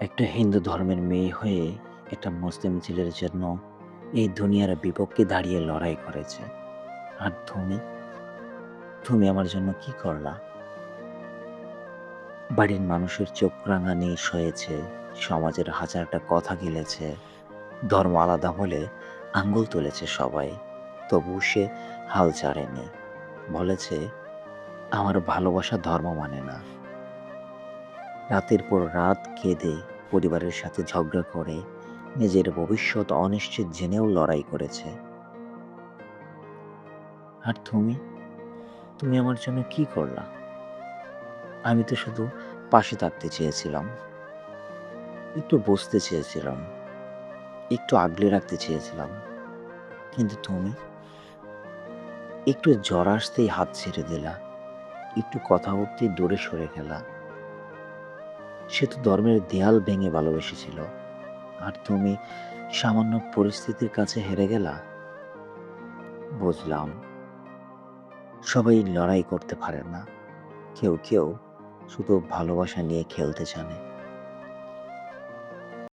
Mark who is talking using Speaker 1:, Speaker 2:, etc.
Speaker 1: একটা হিন্দু ধর্মের মেয়ে হয়ে একটা মুসলিম ছেলের জন্য এই দুনিয়ার বিপক্ষে দাঁড়িয়ে লড়াই করেছে। আর তুমি আমার জন্য কি করলা? বাড়ির মানুষের চোখ রাঙানি সয়েছে, সমাজের হাজারটা কথা গিলেছে, ধর্ম আলাদা হলে আঙ্গুল তুলেছে সবাই। তবু সে হাল ছাড়েনি। বলেছে, আমার ভালোবাসা ধর্ম মানে না। রাতের পর রাত কেঁদে, পরিবারের সাথে ঝগড়া করে, নিজের ভবিষ্যৎ অনিশ্চিত জেনেও লড়াই করেছে। আর তুমি আমার জন্য কি করলা? আমি তো শুধু পাশে থাকতে চেয়েছিলাম, একটু বসতে চেয়েছিলাম, একটু আগলে রাখতে চেয়েছিলাম। কিন্তু তুমি একটু জ্বর আসতেই হাত ছেড়ে দিলা, একটু কথা উঠতেই দূরে সরে গেলা। সে তো ধর্মের দেয়াল ভেঙে ভালোবেসেছিল, আর তুমি সামান্য পরিস্থিতির কাছে হেরে গেলা। বুঝলাম, সবাই লড়াই করতে পারে না। কেউ শুধু ভালোবাসা নিয়ে খেলতে জানে।